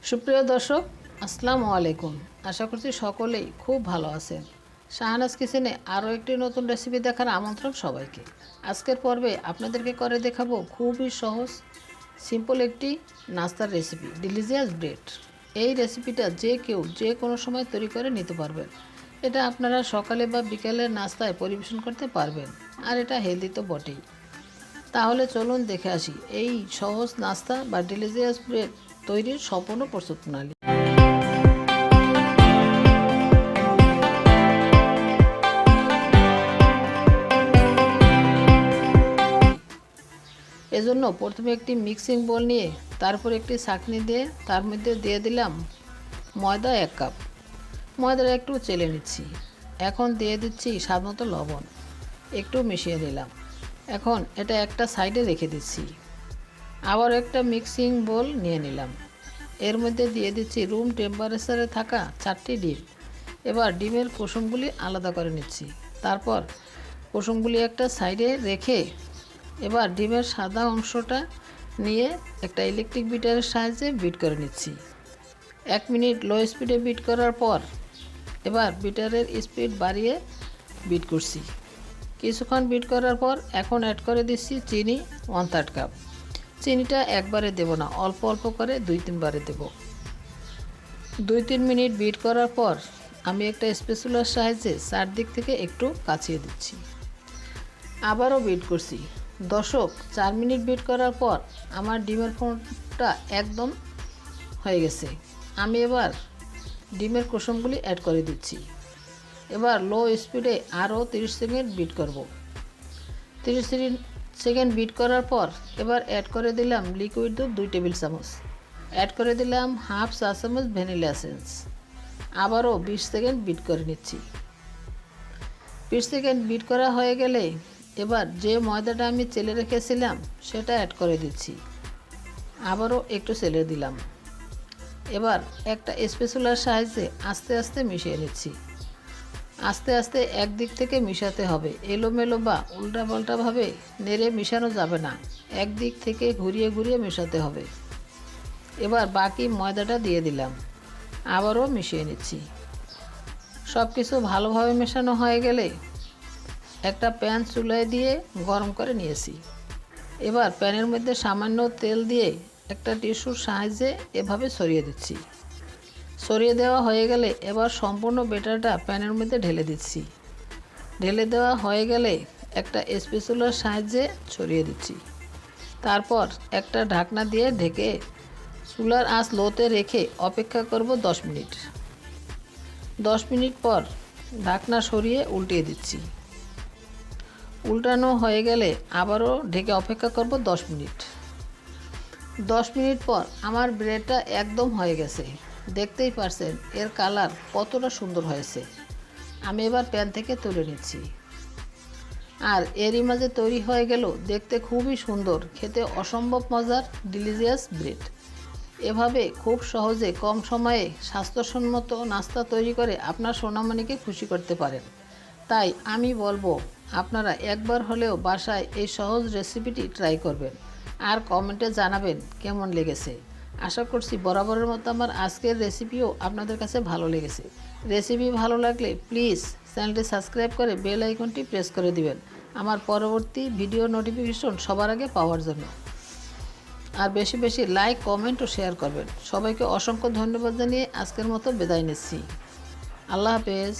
সুপ্রিয় দর্শক, আসসালামু আলাইকুম। আশা করছি সকলেই খুব ভালো আছেন। শাহানাস কিচেনে আরও একটি নতুন রেসিপি দেখার আমন্ত্রণ সবাইকে। আজকের পর্বে আপনাদেরকে করে দেখাবো খুবই সহজ সিম্পল একটি নাস্তার রেসিপি, ডিলিজিয়াস ব্রেড। এই রেসিপিটা যে কেউ যে কোনো সময় তৈরি করে নিতে পারবেন। এটা আপনারা সকালে বা বিকেলের নাস্তায় পরিবেশন করতে পারবেন, আর এটা হেলদি তো বটেই। তাহলে চলুন দেখে আসি এই সহজ নাস্তা বা ডিলিজিয়াস ব্রেড তৈরির সম্পূর্ণ প্রস্তুত প্রণালী। এজন্য প্রথমে একটি মিক্সিং বোল নিয়ে তারপর একটি ছাঁকনি দিয়ে তার মধ্যে দিয়ে দিলাম ময়দা 1 কাপ। ময়দাটা একটু চেলে নিচ্ছি। এখন দিয়ে দিচ্ছি স্বাদমতো লবণ, একটু মিশিয়ে নিলাম। এখন এটা একটা সাইডে রেখে দিচ্ছি। আবার একটা মিক্সিং বোল নিয়ে নিলাম। এর মধ্যে দিয়ে দিচ্ছি রুম টেম্পারেচারে থাকা 4টি ডিম। এবার ডিমের কুসুমগুলি আলাদা করে নিচ্ছি। তারপর কুসুমগুলি একটা সাইডে রেখে এবার ডিমের সাদা অংশটা নিয়ে একটা ইলেকট্রিক বিটারের সাহায্যে বিট করে নিচ্ছি। 1 মিনিট লো স্পিডে বিট করার পর এবার বিটারের স্পিড বাড়িয়ে বিট করছি। কিছুক্ষণ বিট করার পর এখন অ্যাড করে দিচ্ছি চিনি 1/3 কাপ। চিনিটা একবারে দেব না, অল্প অল্প করে 2-3 বারে দেব। 2-3 মিনিট বিট করার পর আমি একটা স্প্যাচুলার সাহায্যে চারদিক থেকে একটু কাছিয়ে দিচ্ছি। আবারও বিট করছি। দর্শক, 4 মিনিট বিট করার পর আমার ডিমের ফোড়নটা একদম হয়ে গেছে। আমি এবার ডিমের কুসুমগুলি অ্যাড করে দিচ্ছি। এবার লো স্পিডে আরও 30 সেকেন্ড বিট করব। 30 সেকেন্ড বিট করার পর এবার অ্যাড করে দিলাম লিকুইড দুধ 2 টেবিল চামচ। অ্যাড করে দিলাম হাফ চা চামচ ভ্যানিলা এসেন্স। আবারও 20 সেকেন্ড বিট করে নিচ্ছি। 20 সেকেন্ড বিট করা হয়ে গেলে এবার যে ময়দাটা আমি চেলে রেখেছিলাম সেটা অ্যাড করে দিচ্ছি। আবারও একটু চেলে দিলাম। এবার একটা স্প্যাচুলার সাহায্যে আস্তে আস্তে মিশিয়ে নিচ্ছি। আস্তে আস্তে একদিক থেকে মিশাতে হবে, এলোমেলো বা উল্টাপাল্টাভাবে নেড়ে মিশানো যাবে না। একদিক থেকে ঘুরিয়ে ঘুরিয়ে মেশাতে হবে। এবার বাকি ময়দাটা দিয়ে দিলাম। আবারও মিশিয়ে নিচ্ছি। সব কিছু ভালোভাবে মেশানো হয়ে গেলে একটা প্যান চুলায় দিয়ে গরম করে নিয়েছি। এবার প্যানের মধ্যে সামান্য তেল দিয়ে একটা টিস্যুর সাহায্যে এভাবে ছড়িয়ে দিচ্ছি। ছড়িয়ে দেওয়া হয়ে গেলে এবার সম্পূর্ণ ব্যাটারটা প্যানের মধ্যে ঢেলে দিচ্ছি। ঢেলে দেওয়া হয়ে গেলে একটা স্প্যাচুলার সাহায্যে ছড়িয়ে দিচ্ছি। তারপর একটা ঢাকনা দিয়ে ঢেকে চুলার আঁচ লোতে রেখে অপেক্ষা করব 10 মিনিট। 10 মিনিট পর ঢাকনা সরিয়ে উল্টিয়ে দিচ্ছি। উল্টানো হয়ে গেলে আবারও ঢেকে অপেক্ষা করব 10 মিনিট। 10 মিনিট পর আমার ব্রেডটা একদম হয়ে গেছে। দেখতেই পারছেন এর কালার কতটা সুন্দর হয়েছে। আমি এবার প্যান থেকে তুলে নিচ্ছি। আর এরই মাঝে তৈরি হয়ে গেল দেখতে খুবই সুন্দর, খেতে অসম্ভব মজার ডিলিজিয়াস ব্রেড। এভাবে খুব সহজে কম সময়ে স্বাস্থ্যসম্মত নাস্তা তৈরি করে আপনার সোনামণিকে খুশি করতে পারেন। তাই আমি বলবো আপনারা একবার হলেও বাসায় এই সহজ রেসিপিটি ট্রাই করবেন আর কমেন্টে জানাবেন কেমন লেগেছে। আশা করছি বরাবরের মতো আমার আজকের রেসিপিও আপনাদের কাছে ভালো লেগেছে। রেসিপি ভালো লাগলে প্লিজ চ্যানেলটি সাবস্ক্রাইব করে বেল আইকনটি প্রেস করে দিবেন আমার পরবর্তী ভিডিও নোটিফিকেশন সবার আগে পাওয়ার জন্য। আর বেশি বেশি লাইক, কমেন্ট ও শেয়ার করবেন। সবাইকে অসংখ্য ধন্যবাদ জানিয়ে আজকের মতো বিদায় নিচ্ছি। আল্লাহ হাফেজ।